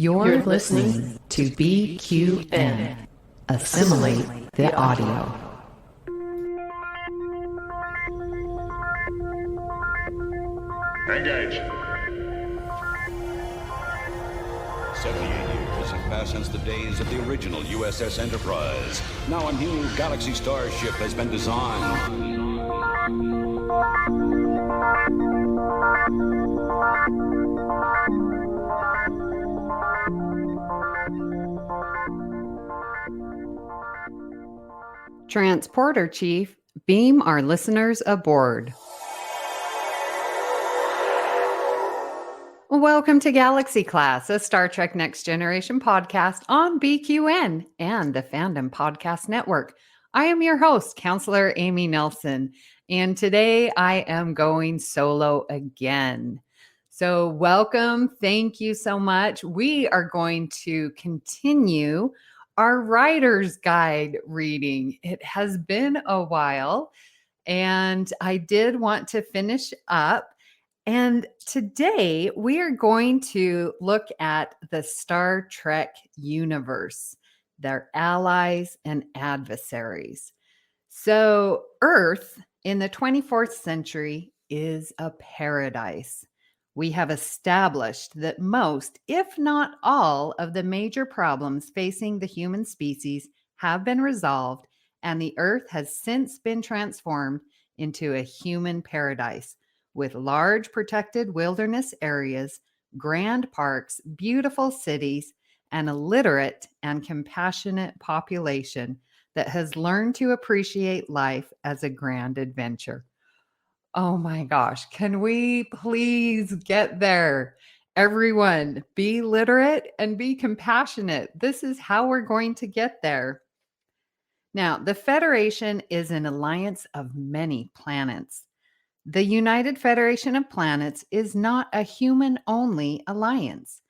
You're listening to BQN. Assimilate the audio. Engage. 78 years have passed since the days of the original USS Enterprise. Now a new Galaxy starship has been designed. Transporter Chief, beam our listeners aboard. Welcome to Galaxy Class, a Star Trek Next Generation podcast on BQN and the Fandom Podcast Network. I am your host, Counselor Amy Nelson, and today I am going solo again. So welcome. Thank you so much. We are going to continue our Writer's Guide reading. It has been a while, and I did want to finish up. And today we are going to look at the Star Trek universe, their allies and adversaries. So Earth in the 24th century is a paradise. We have established that most, if not all, of the major problems facing the human species have been resolved, and the Earth has since been transformed into a human paradise with large protected wilderness areas, grand parks, beautiful cities, and a literate and compassionate population that has learned to appreciate life as a grand adventure. Oh my gosh, can we please get there? Everyone, be literate and be compassionate. This is how we're going to get there. Now, the Federation is an alliance of many planets. The United Federation of Planets is not a human-only alliance.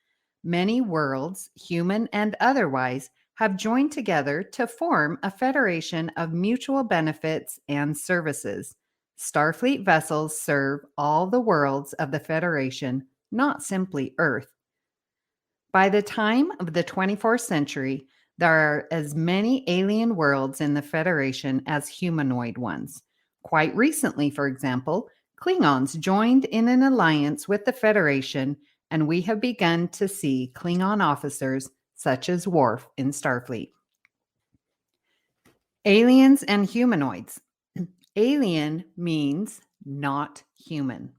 Many worlds, human and otherwise, have joined together to form a federation of mutual benefits and services. Starfleet vessels serve all the worlds of the Federation, not simply Earth. By the time of the 24th century, there are as many alien worlds in the Federation as humanoid ones. Quite recently, for example, Klingons joined in an alliance with the Federation, and we have begun to see Klingon officers such as Worf in Starfleet. Aliens and humanoids. Alien means not human.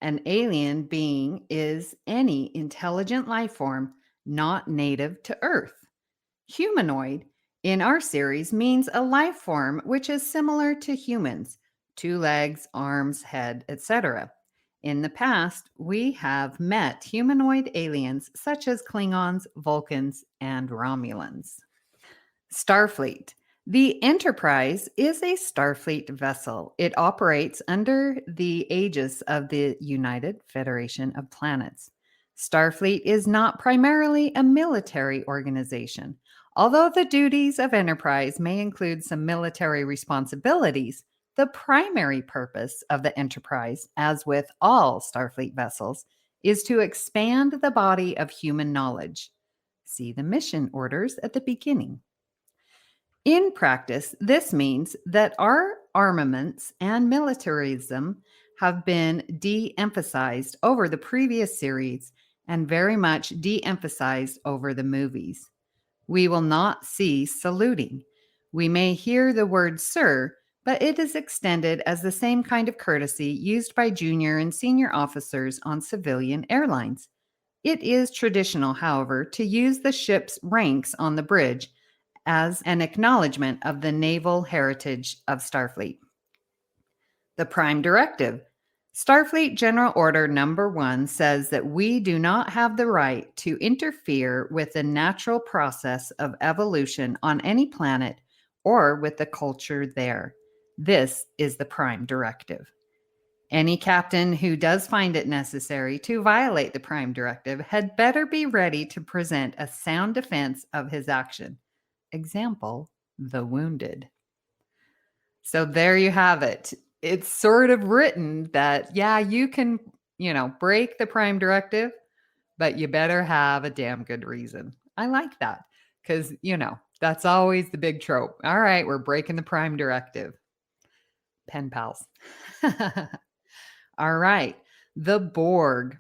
An alien being is any intelligent life form not native to Earth. Humanoid, in our series, means a life form which is similar to humans, 2 legs, arms, head, etc. In the past, we have met humanoid aliens such as Klingons, Vulcans, and Romulans. Starfleet. The Enterprise is a Starfleet vessel. It operates under the aegis of the United Federation of Planets. Starfleet is not primarily a military organization. Although the duties of Enterprise may include some military responsibilities, the primary purpose of the Enterprise, as with all Starfleet vessels, is to expand the body of human knowledge. See the mission orders at the beginning. In practice, this means that our armaments and militarism have been de-emphasized over the previous series and very much de-emphasized over the movies. We will not see saluting. We may hear the word sir, but it is extended as the same kind of courtesy used by junior and senior officers on civilian airlines. It is traditional, however, to use the ship's ranks on the bridge as an acknowledgement of the naval heritage of Starfleet. The Prime Directive. Starfleet General Order Number 1 says that we do not have the right to interfere with the natural process of evolution on any planet or with the culture there. This is the Prime Directive. Any captain who does find it necessary to violate the Prime Directive had better be ready to present a sound defense of his action. Example, the wounded. So there you have it. It's sort of written that, yeah, you can, break the Prime Directive, but you better have a damn good reason. I like that because, that's always the big trope. All right, we're breaking the Prime Directive. Pen pals. All right, the Borg.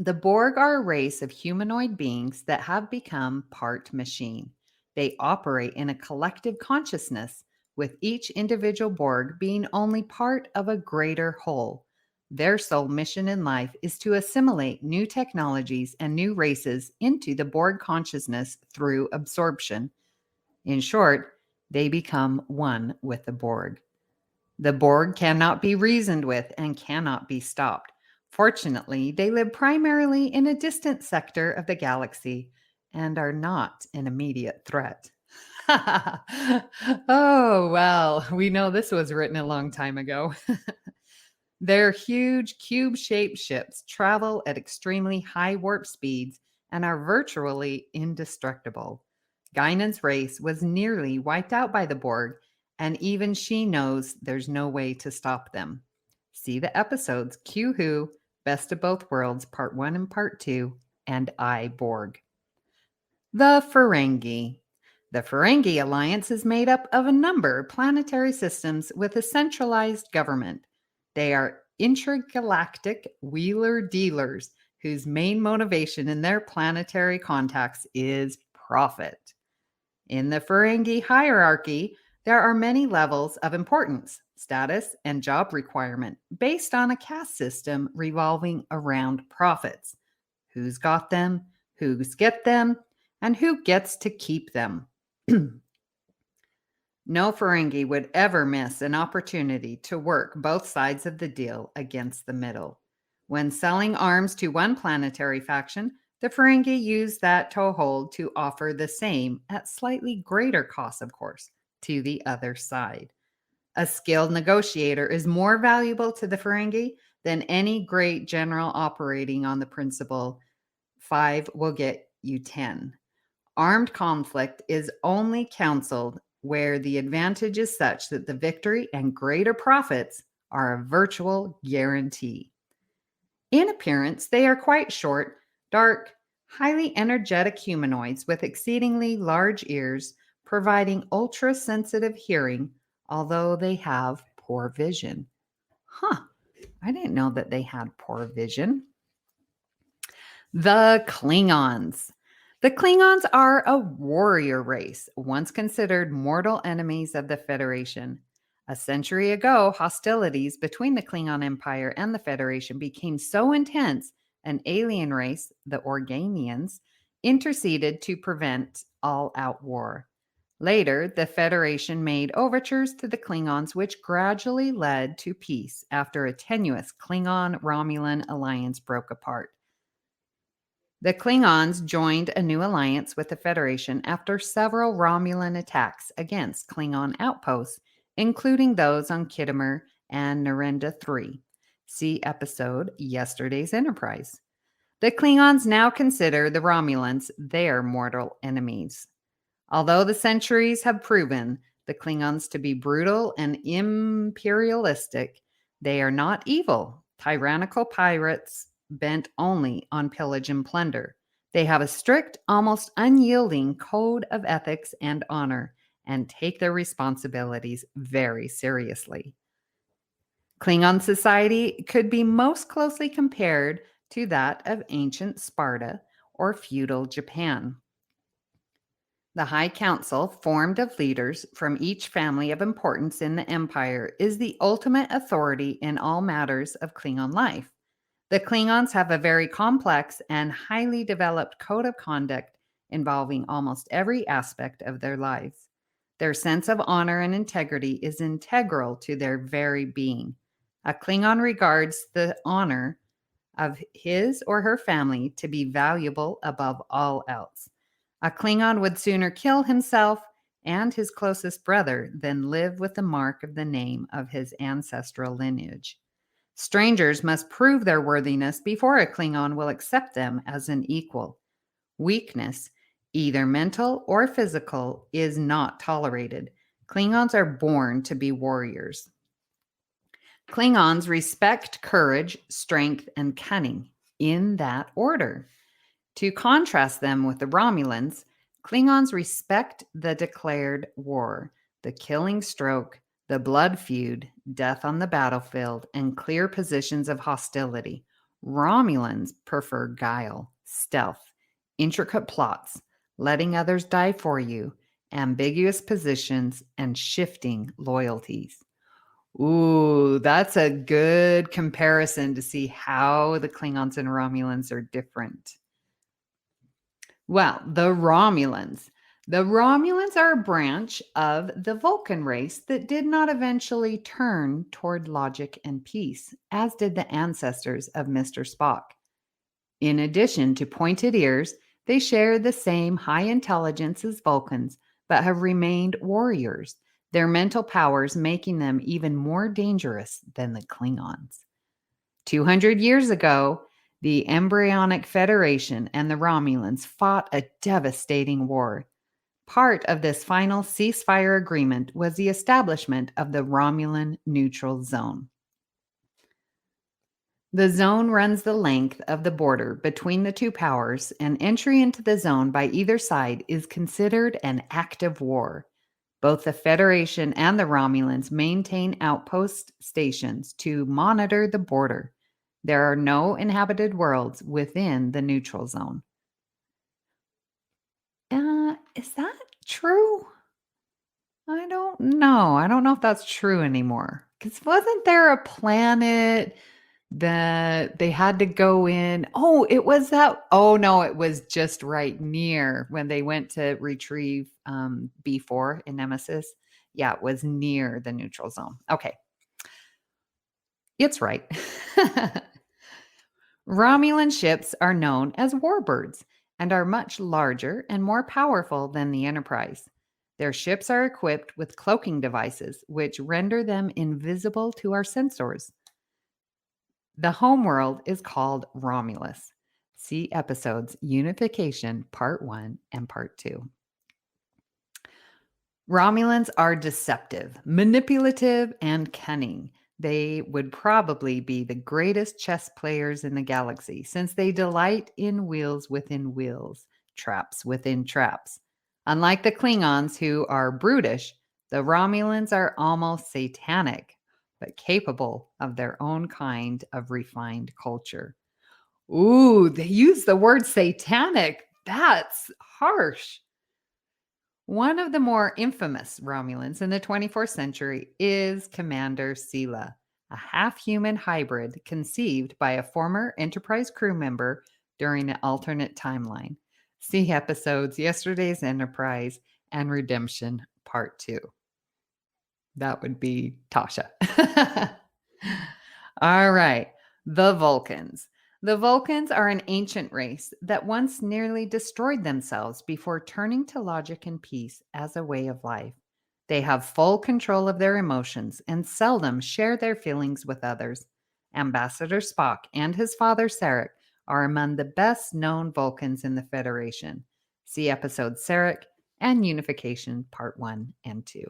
The Borg are a race of humanoid beings that have become part machine. They operate in a collective consciousness, with each individual Borg being only part of a greater whole. Their sole mission in life is to assimilate new technologies and new races into the Borg consciousness through absorption. In short, they become one with the Borg. The Borg cannot be reasoned with and cannot be stopped. Fortunately, they live primarily in a distant sector of the galaxy and are not an immediate threat. Oh, well, we know this was written a long time ago. Their huge cube-shaped ships travel at extremely high warp speeds and are virtually indestructible. Guinan's race was nearly wiped out by the Borg, and even she knows there's no way to stop them. See the episodes Q Who, Best of Both Worlds, Part 1 and Part 2, and I, Borg. The Ferengi. The Ferengi Alliance is made up of a number of planetary systems with a centralized government. They are intergalactic wheeler-dealers whose main motivation in their planetary contacts is profit. In the Ferengi hierarchy, there are many levels of importance, status, and job requirement based on a caste system revolving around profits. Who's got them, who's get them, and who gets to keep them. No Ferengi would ever miss an opportunity to work both sides of the deal against the middle. When selling arms to one planetary faction, the Ferengi use that toehold to offer the same, at slightly greater cost, of course, to the other side. A skilled negotiator is more valuable to the Ferengi than any great general operating on the principle 5 will get you 10. Armed conflict is only counseled where the advantage is such that the victory and greater profits are a virtual guarantee. In appearance, they are quite short, dark, highly energetic humanoids with exceedingly large ears, providing ultra-sensitive hearing, although they have poor vision. I didn't know that they had poor vision. The Klingons. The Klingons are a warrior race, once considered mortal enemies of the Federation. A century ago, hostilities between the Klingon Empire and the Federation became so intense, an alien race, the Organians, interceded to prevent all-out war. Later, the Federation made overtures to the Klingons, which gradually led to peace after a tenuous Klingon-Romulan alliance broke apart. The Klingons joined a new alliance with the Federation after several Romulan attacks against Klingon outposts, including those on Khitomer and Narenda 3. See episode Yesterday's Enterprise. The Klingons now consider the Romulans their mortal enemies. Although the centuries have proven the Klingons to be brutal and imperialistic, they are not evil, tyrannical pirates bent only on pillage and plunder. They have a strict, almost unyielding code of ethics and honor and take their responsibilities very seriously. Klingon society could be most closely compared to that of ancient Sparta or feudal Japan. The High Council, formed of leaders from each family of importance in the Empire, is the ultimate authority in all matters of Klingon life. The Klingons have a very complex and highly developed code of conduct involving almost every aspect of their lives. Their sense of honor and integrity is integral to their very being. A Klingon regards the honor of his or her family to be valuable above all else. A Klingon would sooner kill himself and his closest brother than live with the mark of the name of his ancestral lineage. Strangers must prove their worthiness before a Klingon will accept them as an equal. Weakness, either mental or physical, is not tolerated. Klingons are born to be warriors. Klingons respect courage, strength, and cunning in that order. To contrast them with the Romulans, Klingons respect the declared war, the killing stroke, the blood feud, death on the battlefield, and clear positions of hostility. Romulans prefer guile, stealth, intricate plots, letting others die for you, ambiguous positions, and shifting loyalties. Ooh, that's a good comparison to see how the Klingons and Romulans are different. Well, the Romulans. The Romulans are a branch of the Vulcan race that did not eventually turn toward logic and peace, as did the ancestors of Mr. Spock. In addition to pointed ears, they share the same high intelligence as Vulcans, but have remained warriors, their mental powers making them even more dangerous than the Klingons. 200 years ago, the embryonic Federation and the Romulans fought a devastating war. Part of this final ceasefire agreement was the establishment of the Romulan Neutral Zone. The zone runs the length of the border between the two powers, and entry into the zone by either side is considered an act of war. Both the Federation and the Romulans maintain outpost stations to monitor the border. There are no inhabited worlds within the neutral zone. Is that true? I don't know. I don't know if that's true anymore. Because wasn't there a planet that they had to go in? Oh, it was that. Oh, no, it was just right near when they went to retrieve B4 in Nemesis. Yeah, it was near the neutral zone. Okay. It's right. Romulan ships are known as warbirds and are much larger and more powerful than the Enterprise. Their ships are equipped with cloaking devices, which render them invisible to our sensors. The homeworld is called Romulus. See episodes Unification Part 1 and Part 2. Romulans are deceptive, manipulative, and cunning. They would probably be the greatest chess players in the galaxy, since they delight in wheels within wheels, traps within traps. Unlike the Klingons, who are brutish, the Romulans are almost satanic, but capable of their own kind of refined culture. Ooh, they use the word satanic. That's harsh. One of the more infamous Romulans in the 24th century is Commander Sela, a half-human hybrid conceived by a former Enterprise crew member during an alternate timeline. See episodes Yesterday's Enterprise and Redemption Part 2. That would be Tasha. All right, the Vulcans. The Vulcans are an ancient race that once nearly destroyed themselves before turning to logic and peace as a way of life. They have full control of their emotions and seldom share their feelings with others. Ambassador Spock and his father Sarek are among the best known Vulcans in the Federation. See episodes Sarek and Unification Part 1 and 2.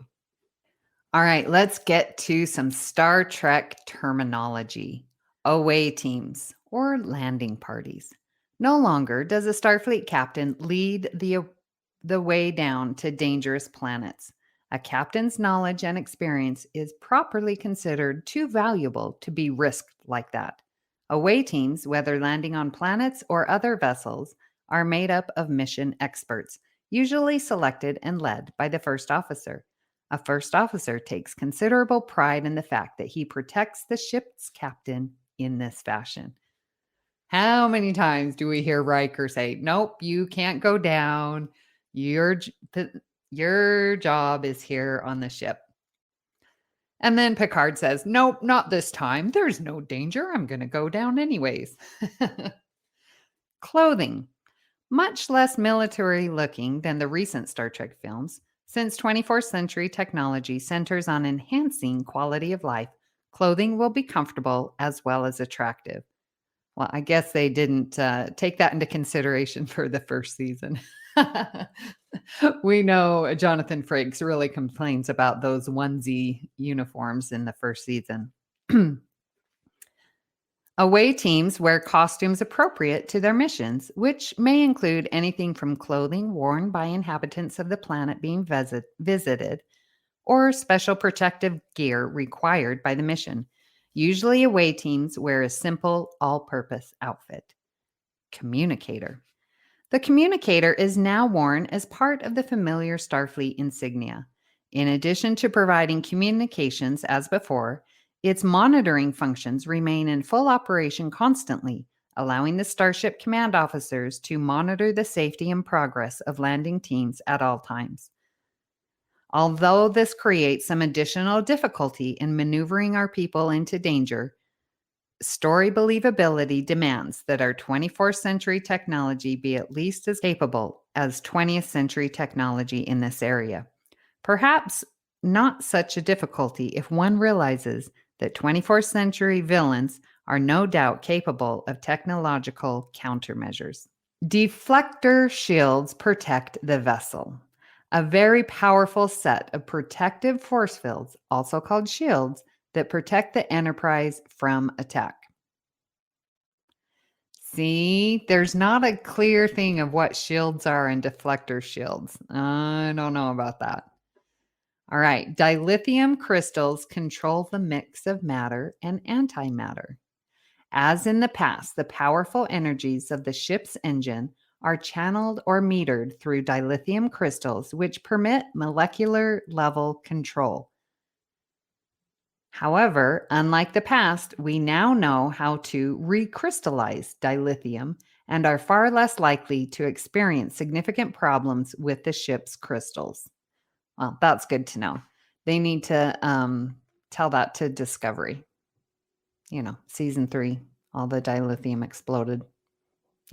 All right, let's get to some Star Trek terminology. Away teams, or landing parties. No longer does a Starfleet captain lead the way down to dangerous planets. A captain's knowledge and experience is properly considered too valuable to be risked like that. Away teams, whether landing on planets or other vessels, are made up of mission experts, usually selected and led by the first officer. A first officer takes considerable pride in the fact that he protects the ship's captain in this fashion. How many times do we hear Riker say, nope, you can't go down. Your job is here on the ship. And then Picard says, nope, not this time. There's no danger. I'm going to go down anyways. Clothing. Much less military looking than the recent Star Trek films, since 24th century technology centers on enhancing quality of life, clothing will be comfortable as well as attractive. Well, I guess they didn't take that into consideration for the first season. We know Jonathan Frakes really complains about those onesie uniforms in the first season. Away teams wear costumes appropriate to their missions, which may include anything from clothing worn by inhabitants of the planet being visited or special protective gear required by the mission. Usually, away teams wear a simple, all-purpose outfit. Communicator. The communicator is now worn as part of the familiar Starfleet insignia. In addition to providing communications as before, its monitoring functions remain in full operation constantly, allowing the Starship command officers to monitor the safety and progress of landing teams at all times. Although this creates some additional difficulty in maneuvering our people into danger, story believability demands that our 24th century technology be at least as capable as 20th century technology in this area. Perhaps not such a difficulty if one realizes that 24th century villains are no doubt capable of technological countermeasures. Deflector shields protect the vessel. A very powerful set of protective force fields, also called shields, that protect the Enterprise from attack. See, there's not a clear thing of what shields are and deflector shields. I don't know about that. All right, dilithium crystals control the mix of matter and antimatter. As in the past, the powerful energies of the ship's engine are channeled or metered through dilithium crystals, which permit molecular level control. However, unlike the past, we now know how to recrystallize dilithium and are far less likely to experience significant problems with the ship's crystals. Well, that's good to know. They need to tell that to Discovery. Season 3, all the dilithium exploded.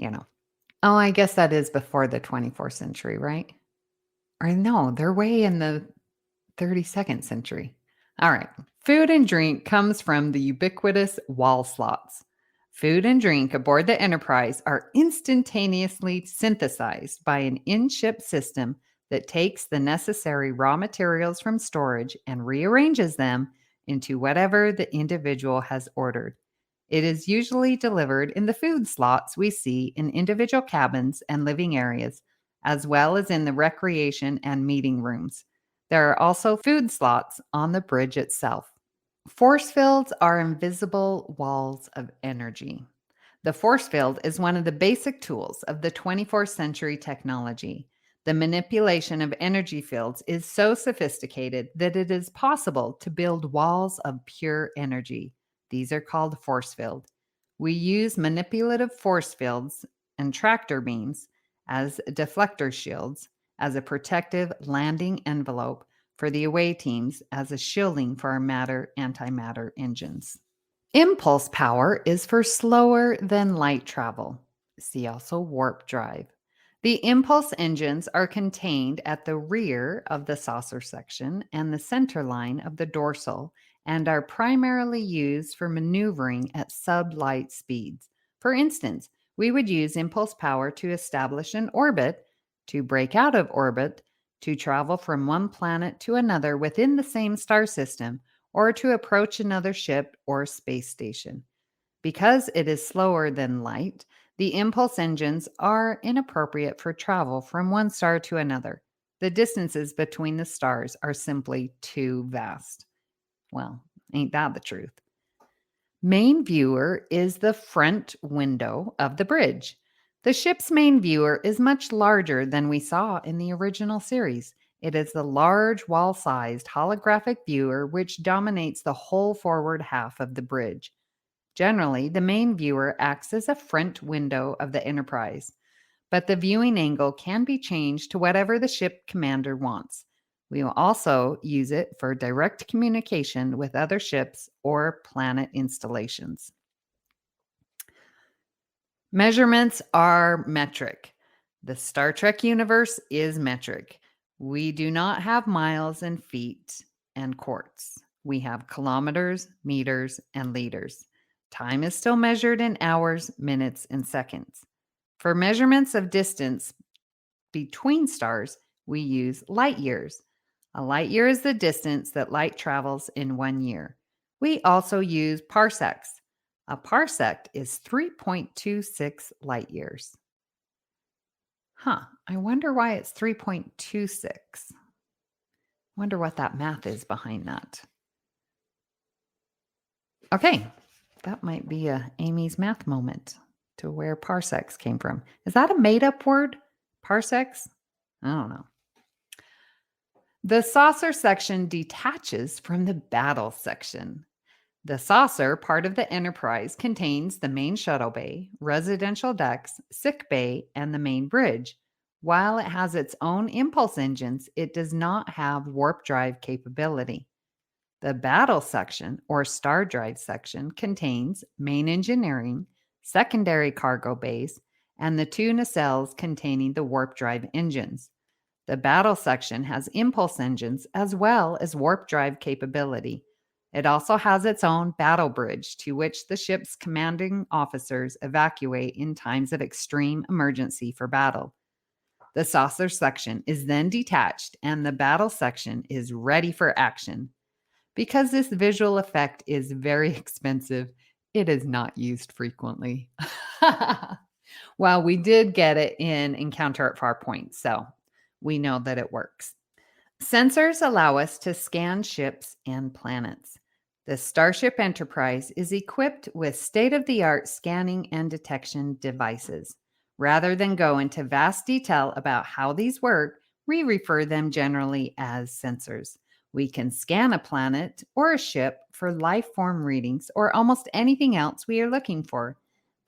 Oh, I guess that is before the 24th century, right? Or no, they're way in the 32nd century. All right. Food and drink comes from the ubiquitous wall slots. Food and drink aboard the Enterprise are instantaneously synthesized by an in-ship system that takes the necessary raw materials from storage and rearranges them into whatever the individual has ordered. It is usually delivered in the food slots we see in individual cabins and living areas, as well as in the recreation and meeting rooms. There are also food slots on the bridge itself. Force fields are invisible walls of energy. The force field is one of the basic tools of the 24th century technology. The manipulation of energy fields is so sophisticated that it is possible to build walls of pure energy. These are called force field. We use manipulative force fields and tractor beams as deflector shields, as a protective landing envelope for the away teams, as a shielding for our matter-antimatter engines. Impulse power is for slower than light travel. See also warp drive. The impulse engines are contained at the rear of the saucer section and the center line of the dorsal and are primarily used for maneuvering at sublight speeds. For instance, we would use impulse power to establish an orbit, to break out of orbit, to travel from one planet to another within the same star system, or to approach another ship or space station. Because it is slower than light, the impulse engines are inappropriate for travel from one star to another. The distances between the stars are simply too vast. Well, ain't that the truth? Main viewer is the front window of the bridge. The ship's main viewer is much larger than we saw in the original series. It is the large wall-sized holographic viewer which dominates the whole forward half of the bridge. Generally, the main viewer acts as a front window of the Enterprise, but the viewing angle can be changed to whatever the ship commander wants. We will also use it for direct communication with other ships or planet installations. Measurements are metric. The Star Trek universe is metric. We do not have miles and feet and quarts. We have kilometers, meters, and liters. Time is still measured in hours, minutes, and seconds. For measurements of distance between stars, we use light years. A light year is the distance that light travels in 1 year. We also use parsecs. A parsec is 3.26 light years. I wonder why it's 3.26. Wonder what that math is behind that. Okay, that might be Amy's math moment to where parsecs came from. Is that a made-up word? Parsecs? I don't know. The saucer section detaches from the battle section. The saucer part of the Enterprise contains the main shuttle bay, residential decks, sick bay, and the main bridge. While it has its own impulse engines, it does not have warp drive capability. The battle section, or star drive section, contains main engineering, secondary cargo bays, and the two nacelles containing the warp drive engines. The battle section has impulse engines as well as warp drive capability. It also has its own battle bridge to which the ship's commanding officers evacuate in times of extreme emergency for battle. The saucer section is then detached and the battle section is ready for action. Because this visual effect is very expensive, it is not used frequently. Well, we did get it in Encounter at Farpoint, so we know that it works. Sensors allow us to scan ships and planets. The Starship Enterprise is equipped with state-of-the-art scanning and detection devices. Rather than go into vast detail about how these work, we refer them generally as sensors. We can scan a planet or a ship for life form readings or almost anything else we are looking for.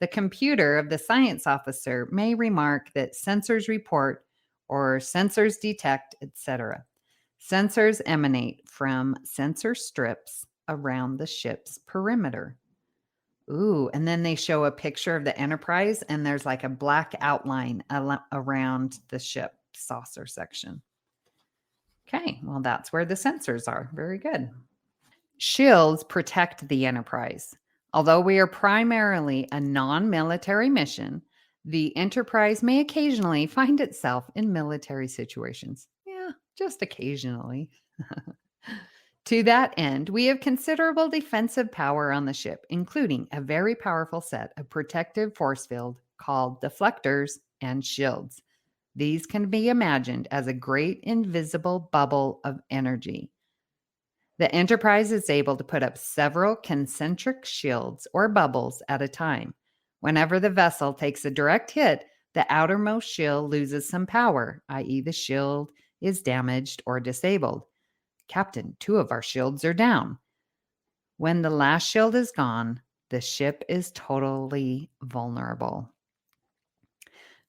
The computer of the science officer may remark that sensors report or sensors detect, etc. Sensors emanate from sensor strips around the ship's perimeter. Ooh, and then they show a picture of the Enterprise, and there's like a black outline around the ship saucer section. Okay, well, that's where the sensors are. Very good. Shields protect the Enterprise. Although we are primarily a non-military mission, the Enterprise may occasionally find itself in military situations. Yeah, just occasionally. To that end, we have considerable defensive power on the ship, including a very powerful set of protective force field called deflectors and shields. These can be imagined as a great invisible bubble of energy. The Enterprise is able to put up several concentric shields or bubbles at a time. Whenever the vessel takes a direct hit, the outermost shield loses some power, i.e., the shield is damaged or disabled. Captain, 2 of our shields are down. When the last shield is gone, the ship is totally vulnerable.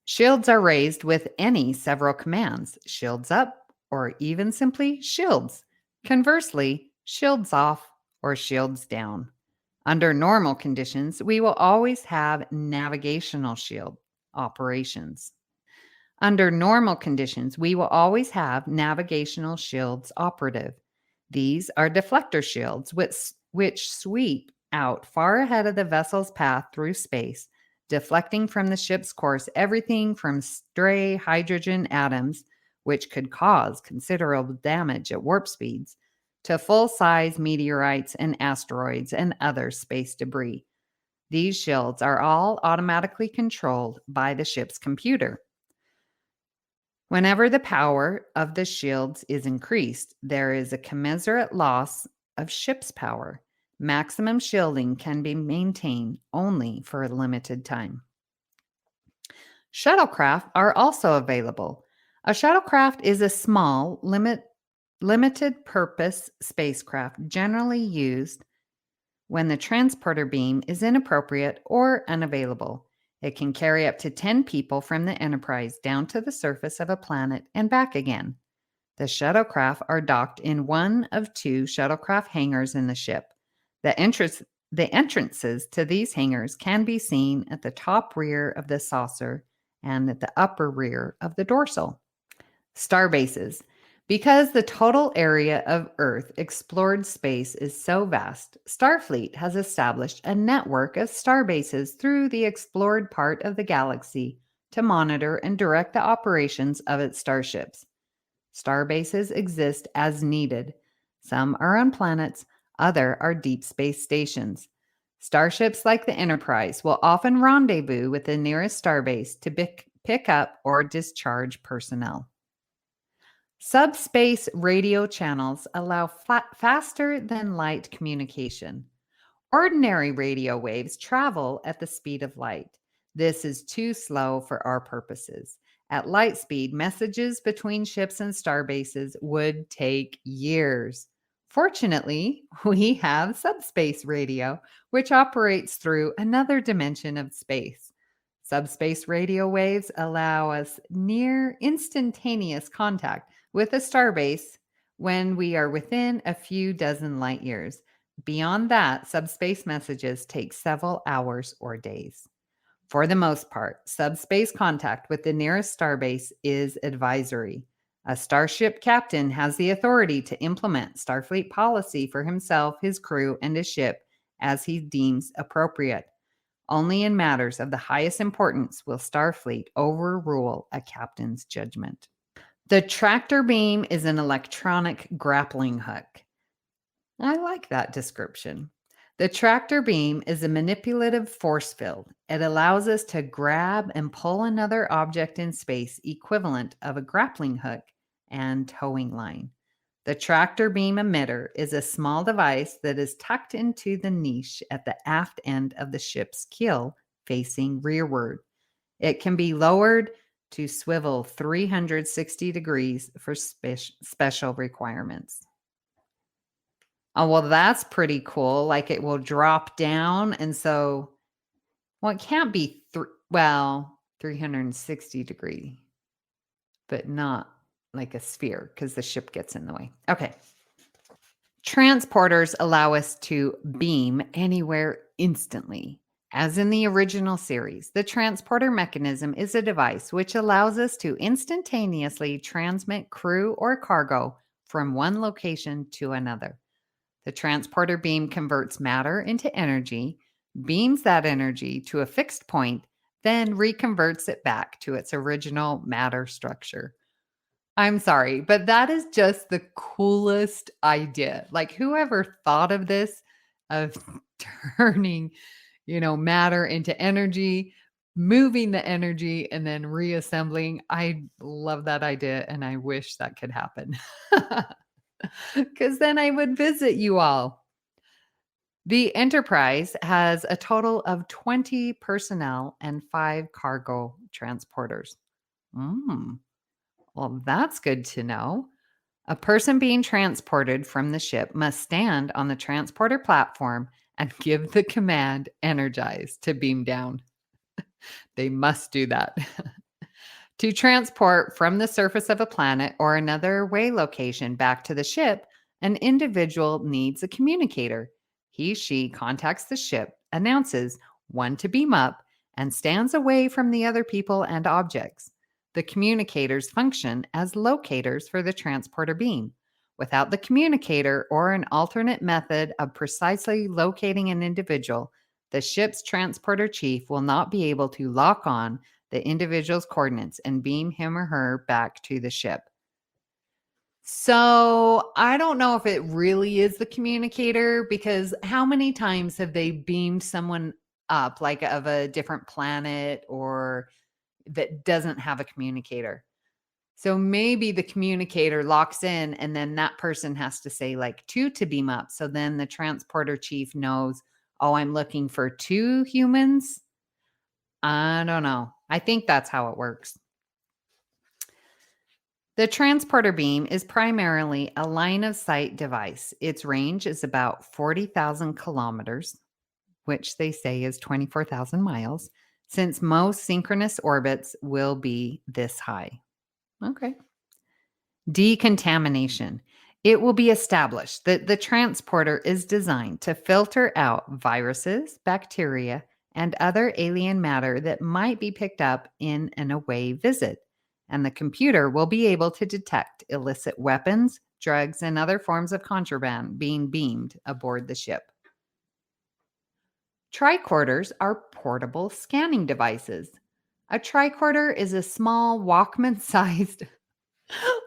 Shields are raised with any several commands, shields up, or even simply shields. Conversely, shields off or shields down. Under normal conditions, we will always have navigational shield operations. Under normal conditions, we will always have navigational shields operative. These are deflector shields, which sweep out far ahead of the vessel's path through space, deflecting from the ship's course everything from stray hydrogen atoms, which could cause considerable damage at warp speeds, to full-size meteorites and asteroids and other space debris. These shields are all automatically controlled by the ship's computer. Whenever the power of the shields is increased, there is a commensurate loss of ship's power. Maximum shielding can be maintained only for a limited time. Shuttlecraft are also available. A shuttlecraft is a small, limited purpose spacecraft generally used when the transporter beam is inappropriate or unavailable. It can carry up to 10 people from the Enterprise down to the surface of a planet and back again. The shuttlecraft are docked in one of 2 shuttlecraft hangars in the ship. The entrances to these hangars can be seen at the top rear of the saucer and at the upper rear of the dorsal. Starbases. Because the total area of Earth explored space is so vast, Starfleet has established a network of starbases through the explored part of the galaxy to monitor and direct the operations of its starships. Starbases exist as needed. Some are on planets, other are deep space stations. Starships like the Enterprise will often rendezvous with the nearest starbase to pick up or discharge personnel. Subspace radio channels allow faster than light communication. Ordinary radio waves travel at the speed of light. This is too slow for our purposes. At light speed, messages between ships and starbases would take years. Fortunately, we have subspace radio, which operates through another dimension of space. Subspace radio waves allow us near instantaneous contact with a starbase when we are within a few dozen light years. Beyond that, subspace messages take several hours or days. For the most part, subspace contact with the nearest starbase is advisory. A starship captain has the authority to implement Starfleet policy for himself, his crew, and his ship as he deems appropriate. Only in matters of the highest importance will Starfleet overrule a captain's judgment. The tractor beam is an electronic grappling hook. I like that description. The tractor beam is a manipulative force field. It allows us to grab and pull another object in space equivalent of a grappling hook and towing line. The tractor beam emitter is a small device that is tucked into the niche at the aft end of the ship's keel facing rearward. It can be lowered to swivel 360 degrees for special requirements. Oh, well, that's pretty cool. Like it will drop down. And so, well, it can't be, 360 degree, but not like a sphere because the ship gets in the way. Okay. Transporters allow us to beam anywhere instantly. As in the original series, the transporter mechanism is a device which allows us to instantaneously transmit crew or cargo from one location to another. The transporter beam converts matter into energy, beams that energy to a fixed point, then reconverts it back to its original matter structure. I'm sorry, but that is just the coolest idea. Like whoever thought of this, of turning, matter into energy, moving the energy and then reassembling. I love that idea and I wish that could happen. Because then I would visit you all. The Enterprise has a total of 20 personnel and 5 cargo transporters. Well, that's good to know. A person being transported from the ship must stand on the transporter platform and give the command energize to beam down. They must do that. To transport from the surface of a planet or another way location back to the ship, an individual needs a communicator. She contacts the ship, announces when to beam up, and stands away from the other people and objects. The communicators function as locators for the transporter beam. Without the communicator or an alternate method of precisely locating an individual, the ship's transporter chief will not be able to lock on the individual's coordinates and beam him or her back to the ship. So I don't know if it really is the communicator, because how many times have they beamed someone up, like of a different planet or that doesn't have a communicator? So maybe the communicator locks in and then that person has to say like 2 to beam up. So then the transporter chief knows, oh, I'm looking for 2 humans. I don't know. I think that's how it works. The transporter beam is primarily a line of sight device. Its range is about 40,000 kilometers, which they say is 24,000 miles, since most synchronous orbits will be this high. Okay. Decontamination. It will be established that the transporter is designed to filter out viruses, bacteria, and other alien matter that might be picked up in an away visit, and the computer will be able to detect illicit weapons, drugs, and other forms of contraband being beamed aboard the ship. Tricorders are portable scanning devices. A tricorder is a small Walkman-sized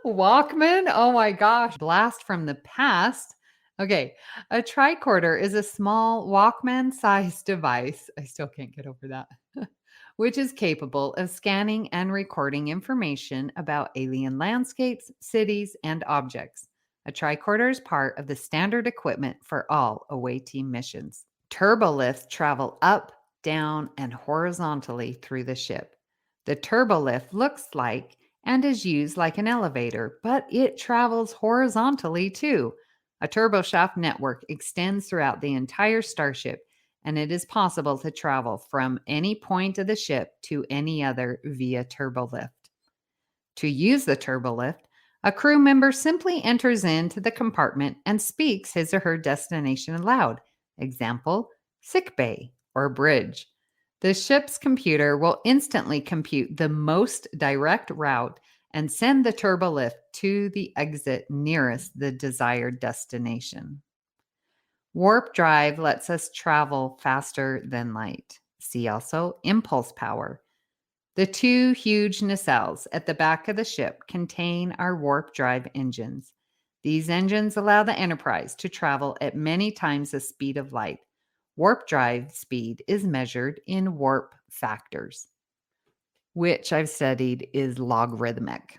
Walkman? Oh my gosh. Blast from the past Okay, a tricorder is a small Walkman-sized device. I still can't get over that. Which is capable of scanning and recording information about alien landscapes, cities, and objects. A tricorder is part of the standard equipment for all away team missions. Turbolifts travel up, down, and horizontally through the ship. The turbolift looks like and is used like an elevator, but it travels horizontally too. A turboshaft network extends throughout the entire starship, and it is possible to travel from any point of the ship to any other via turbolift. To use the turbolift, a crew member simply enters into the compartment and speaks his or her destination aloud. Example, sick bay or bridge. The ship's computer will instantly compute the most direct route and send the turbolift to the exit nearest the desired destination. Warp drive lets us travel faster than light. See also impulse power. The two huge nacelles at the back of the ship contain our warp drive engines. These engines allow the Enterprise to travel at many times the speed of light. Warp drive speed is measured in warp factors, which I've studied is logarithmic.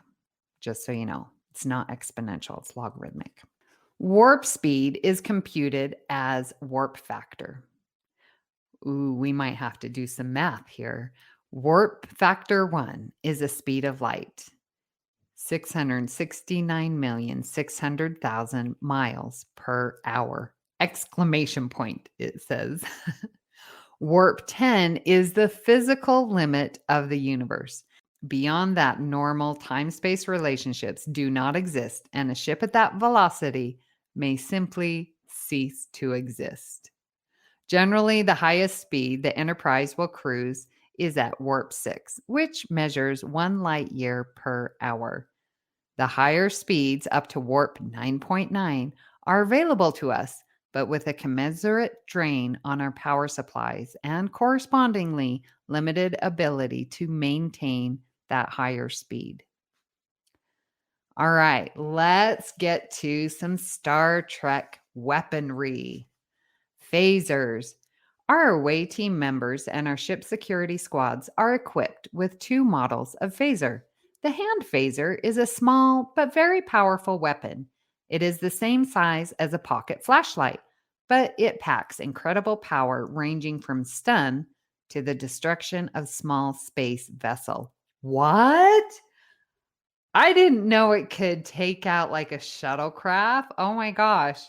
Just so you know, it's not exponential, it's logarithmic. Warp speed is computed as warp factor. Ooh, we might have to do some math here. Warp factor 1 is a speed of light, 669,600,000 miles per hour. Exclamation point, it says. Warp 10 is the physical limit of the universe. Beyond that, normal time-space relationships do not exist, and a ship at that velocity may simply cease to exist. Generally, the highest speed the Enterprise will cruise is at warp 6, which measures 1 light year per hour. The higher speeds up to warp 9.9 are available to us, but with a commensurate drain on our power supplies and correspondingly limited ability to maintain that higher speed. All right, let's get to some Star Trek weaponry. Phasers. Our away team members and our ship security squads are equipped with 2 models of phaser. The hand phaser is a small but very powerful weapon. It is the same size as a pocket flashlight, but it packs incredible power ranging from stun to the destruction of small space vessel. What? I didn't know it could take out like a shuttlecraft. Oh my gosh.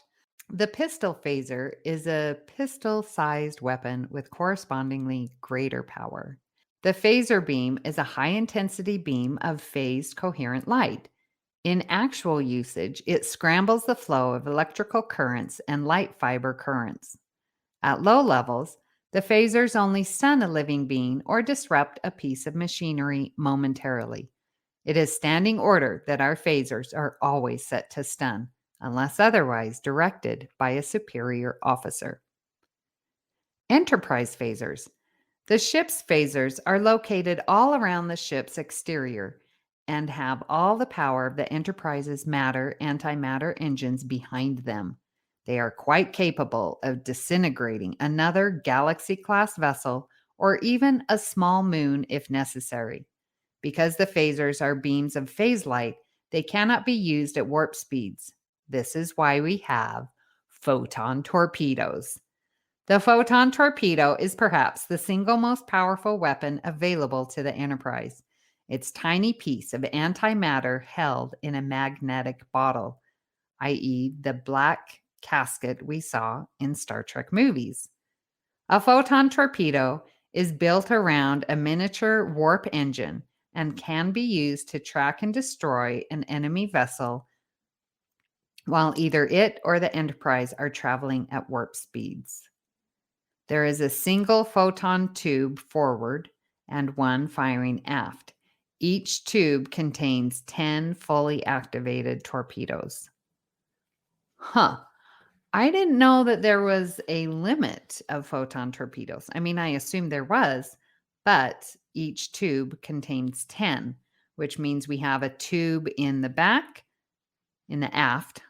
The pistol phaser is a pistol-sized weapon with correspondingly greater power. The phaser beam is a high-intensity beam of phased coherent light. In actual usage, it scrambles the flow of electrical currents and light fiber currents. At low levels, the phasers only stun a living being or disrupt a piece of machinery momentarily. It is standing order that our phasers are always set to stun, unless otherwise directed by a superior officer. Enterprise phasers. The ship's phasers are located all around the ship's exterior and have all the power of the Enterprise's antimatter engines behind them. They are quite capable of disintegrating another Galaxy-class vessel or even a small moon if necessary. Because the phasers are beams of phase light, they cannot be used at warp speeds. This is why we have photon torpedoes. The photon torpedo is perhaps the single most powerful weapon available to the Enterprise. Its tiny piece of antimatter held in a magnetic bottle, i.e., the black casket we saw in Star Trek movies. A photon torpedo is built around a miniature warp engine and can be used to track and destroy an enemy vessel while either it or the Enterprise are traveling at warp speeds. There is a single photon tube forward and 1 firing aft. Each tube contains 10 fully activated torpedoes. I didn't know that there was a limit of photon torpedoes. I mean, I assumed there was, but each tube contains 10, which means we have a tube in the aft,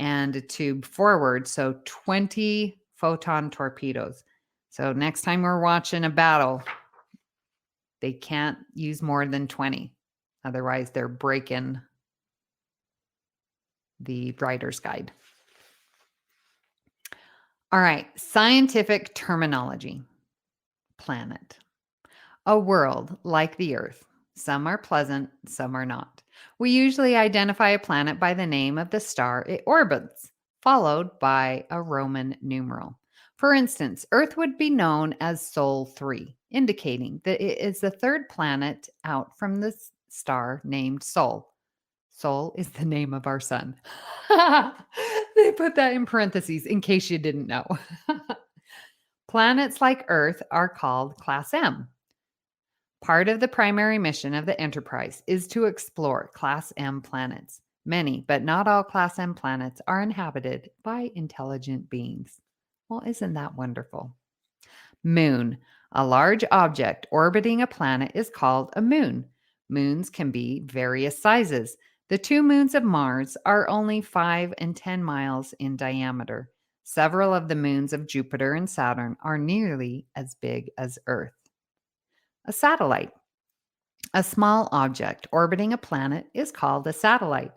and a tube forward. So 20 photon torpedoes. So next time we're watching a battle, they can't use more than 20. Otherwise, they're breaking the writer's guide. All right, scientific terminology. Planet. A world like the Earth. Some are pleasant, some are not. We usually identify a planet by the name of the star it orbits, followed by a Roman numeral. For instance, Earth would be known as Sol 3, indicating that it is the third planet out from the star named Sol. Sol is the name of our sun. They put that in parentheses in case you didn't know. Planets like Earth are called Class M. Part of the primary mission of the Enterprise is to explore Class M planets. Many, but not all Class M planets are inhabited by intelligent beings. Well, isn't that wonderful? Moon. A large object orbiting a planet is called a moon. Moons can be various sizes. The 2 moons of Mars are only 5 and 10 miles in diameter. Several of the moons of Jupiter and Saturn are nearly as big as Earth. A satellite. A small object orbiting a planet is called a satellite.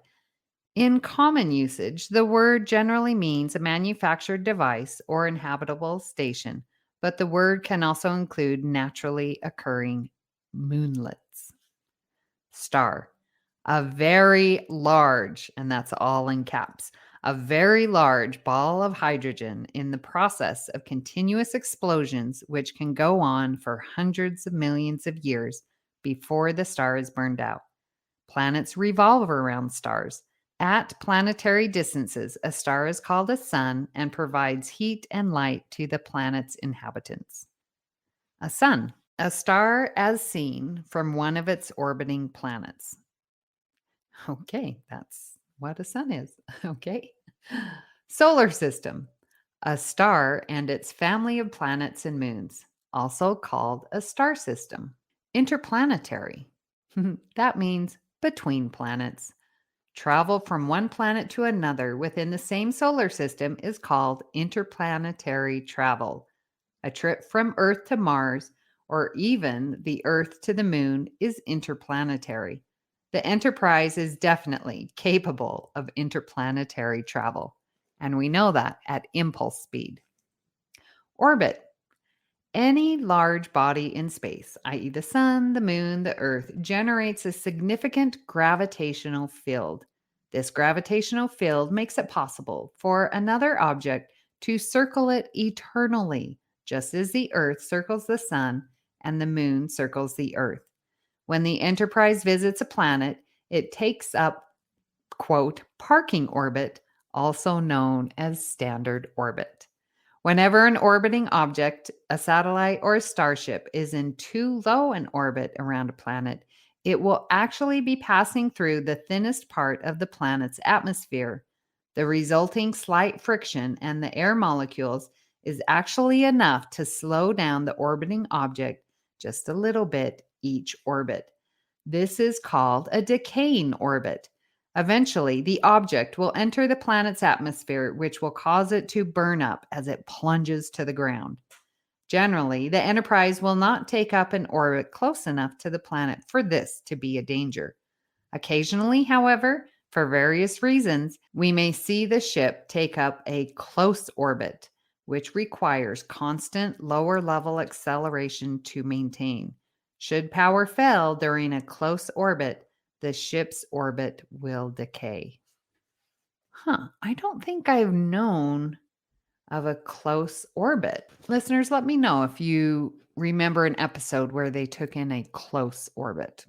In common usage, the word generally means a manufactured device or inhabitable station, but the word can also include naturally occurring moonlets. Star. A very large, and that's all in caps, a very large ball of hydrogen in the process of continuous explosions, which can go on for hundreds of millions of years before the star is burned out. Planets revolve around stars. At planetary distances, a star is called a sun and provides heat and light to the planet's inhabitants. A sun. A star as seen from one of its orbiting planets. Okay, that's what a sun is. Okay. Solar system. A star and its family of planets and moons, also called a star system. Interplanetary. That means between planets. Travel from one planet to another within the same solar system is called interplanetary travel. A trip from Earth to Mars, or even the Earth to the Moon, is interplanetary. The Enterprise is definitely capable of interplanetary travel, and we know that at impulse speed. Orbit. Any large body in space, i.e. the sun, the moon, the Earth, generates a significant gravitational field. This gravitational field makes it possible for another object to circle it eternally, just as the Earth circles the sun and the moon circles the Earth. When the Enterprise visits a planet, it takes up, quote, parking orbit, also known as standard orbit. Whenever an orbiting object, a satellite or a starship, is in too low an orbit around a planet, it will actually be passing through the thinnest part of the planet's atmosphere. The resulting slight friction and the air molecules is actually enough to slow down the orbiting object just a little bit each orbit. This is called a decaying orbit. Eventually, the object will enter the planet's atmosphere, which will cause it to burn up as it plunges to the ground. Generally, the Enterprise will not take up an orbit close enough to the planet for this to be a danger. Occasionally, however, for various reasons, we may see the ship take up a close orbit, which requires constant lower-level acceleration to maintain. Should power fail during a close orbit, the ship's orbit will decay. I don't think I've known of a close orbit. Listeners, let me know if you remember an episode where they took in a close orbit.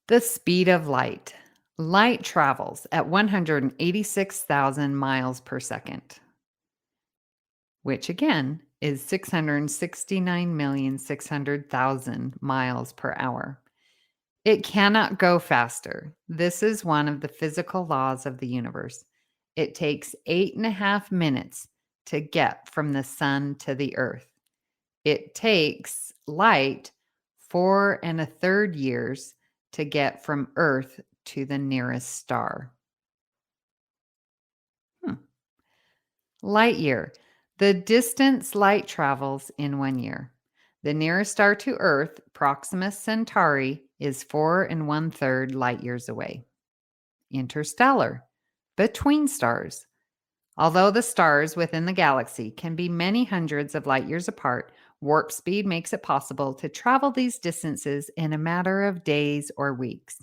The speed of light. Light travels at 186,000 miles per second, which again is 669,600,000 miles per hour. It cannot go faster. This is one of the physical laws of the universe. It takes 8.5 minutes to get from the sun to the Earth. It takes light 4 1/3 years to get from Earth to the nearest star. Light year, the distance light travels in 1 year. The nearest star to Earth, Proxima Centauri, is 4 1/3 light years away. Interstellar, between stars. Although the stars within the galaxy can be many hundreds of light years apart, warp speed makes it possible to travel these distances in a matter of days or weeks.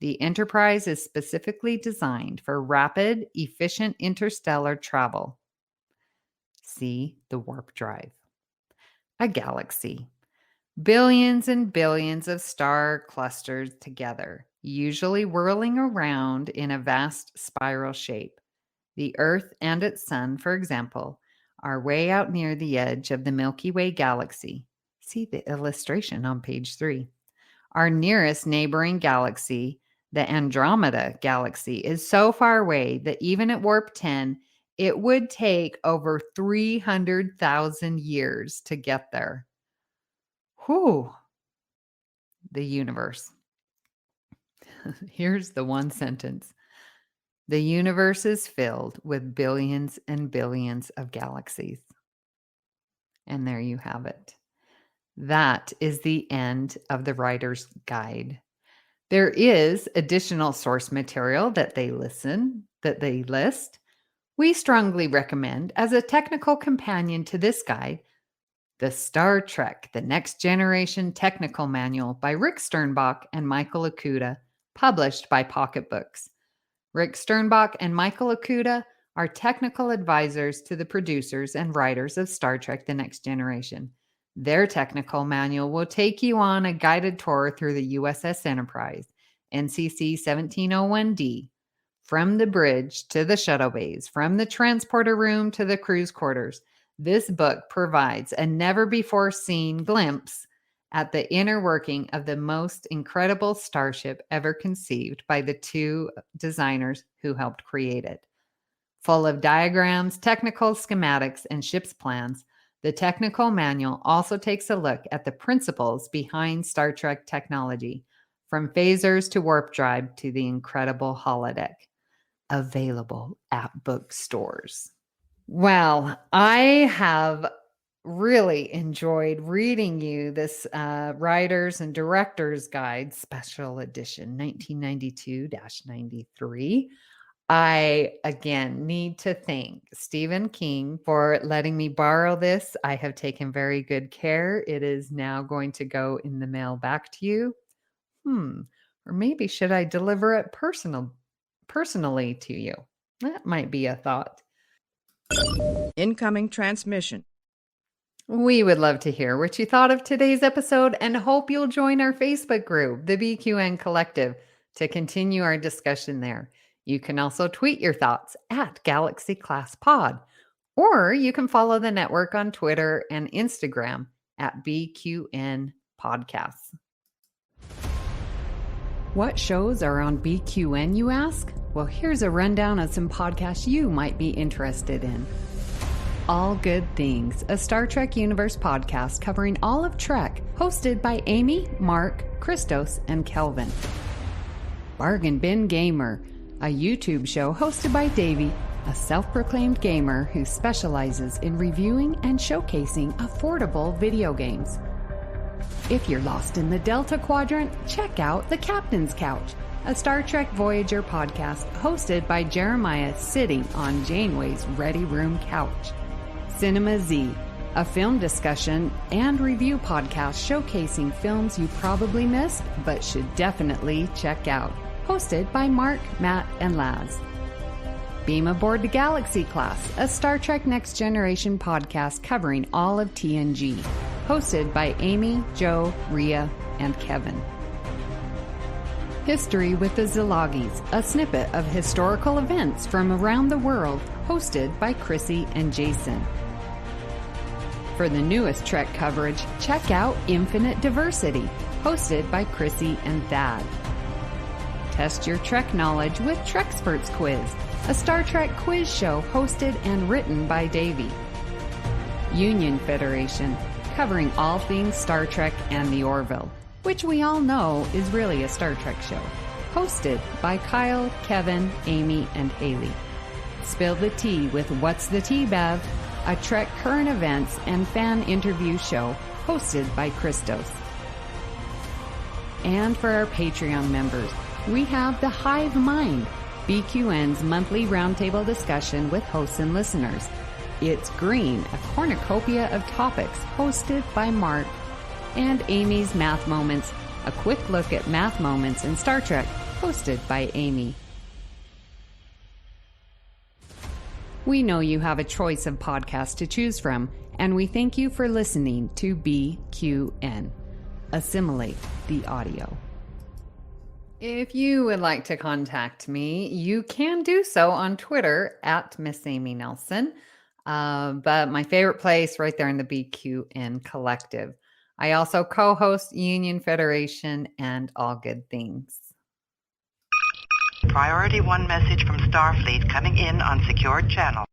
The Enterprise is specifically designed for rapid, efficient interstellar travel. See the warp drive. A galaxy. Billions and billions of star clusters together, usually whirling around in a vast spiral shape. The Earth and its sun, for example, are way out near the edge of the Milky Way galaxy. See the illustration on page 3. Our nearest neighboring galaxy, the Andromeda galaxy, is so far away that even at warp 10, it would take over 300,000 years to get there. Whew. The universe. Here's the one sentence. The universe is filled with billions and billions of galaxies. And there you have it. That is the end of the writer's guide. There is additional source material that they list. We strongly recommend, as a technical companion to this guide, the Star Trek: The Next Generation Technical Manual by Rick Sternbach and Michael Okuda, published by Pocket Books. Rick Sternbach and Michael Okuda are technical advisors to the producers and writers of Star Trek: The Next Generation. Their technical manual will take you on a guided tour through the USS Enterprise, NCC 1701D, from the bridge to the shuttle bays, from the transporter room to the crew's quarters. This book provides a never-before-seen glimpse at the inner working of the most incredible starship ever conceived by the two designers who helped create it. Full of diagrams, technical schematics, and ship's plans, the technical manual also takes a look at the principles behind Star Trek technology, from phasers to warp drive to the incredible holodeck. Available at bookstores. Well, I have really enjoyed reading you this Writers and Directors Guide Special Edition 1992-93. I, again, need to thank Stephen King for letting me borrow this. I have taken very good care. It is now going to go in the mail back to you. Or maybe should I deliver it personally to you? That might be a thought. Incoming transmission. We would love to hear what you thought of today's episode and hope you'll join our Facebook group, the BQN Collective, to continue our discussion there. You can also tweet your thoughts at Galaxy Class Pod, or you can follow the network on Twitter and Instagram at BQN Podcasts. What shows are on BQN, you ask? Well, here's a rundown of some podcasts you might be interested in. All Good Things, a Star Trek Universe podcast covering all of Trek, hosted by Amy, Mark, Christos, and Kelvin. Bargain Bin Gamer, a YouTube show hosted by Davey, a self-proclaimed gamer who specializes in reviewing and showcasing affordable video games. If you're lost in the Delta Quadrant, check out The Captain's Couch, a Star Trek Voyager podcast hosted by Jeremiah sitting on Janeway's Ready Room couch. Cinema Z, a film discussion and review podcast showcasing films you probably missed but should definitely check out, hosted by Mark, Matt, and Laz. Beam Aboard the Galaxy Class, a Star Trek Next Generation podcast covering all of TNG, hosted by Amy, Joe, Rhea, and Kevin. History with the Szilagys, a snippet of historical events from around the world, hosted by Chrissie and Jason. For the newest Trek coverage, check out Infinite Diversity, hosted by Chrissie and Thad. Test your Trek knowledge with Treksperts Quiz, a Star Trek quiz show hosted and written by Davey. Union Federation, covering all things Star Trek and the Orville, which we all know is really a Star Trek show, hosted by Kyle, Kevin, Amy, and Haley. Spill the Tea with What's the Tea, Bev? A Trek current events and fan interview show hosted by Christos. And for our Patreon members, we have The Hive Mind, BQN's monthly roundtable discussion with hosts and listeners. It's Green, a cornucopia of topics hosted by Mark. And Amy's Math Moments, a quick look at math moments in Star Trek, hosted by Amy. We know you have a choice of podcasts to choose from, and we thank you for listening to BQN. Assimilate the audio. If you would like to contact me, you can do so on Twitter at Miss Amy Nelson. But my favorite place right there in the BQN Collective. I also co-host Union Federation and All Good Things. Priority 1 message from Starfleet coming in on secured channel.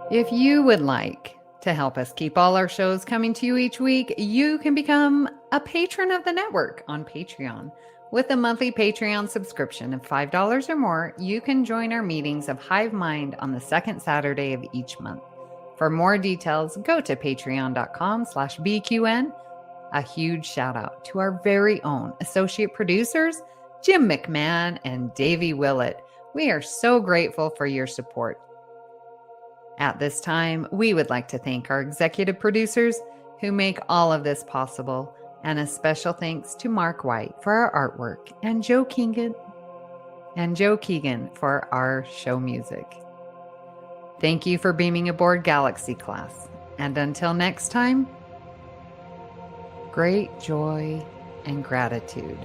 If you would like to help us keep all our shows coming to you each week, you can become a patron of the network on Patreon. With a monthly Patreon subscription of $5 or more, you can join our meetings of Hive Mind on the second Saturday of each month. For more details, go to patreon.com/BQN. A huge shout out to our very own associate producers, Jim McMahon and Davey Willett. We are so grateful for your support. At this time, we would like to thank our executive producers who make all of this possible, and a special thanks to Mark White for our artwork and Joe Keegan for our show music. Thank you for beaming aboard Galaxy Class, and until next time, great joy and gratitude.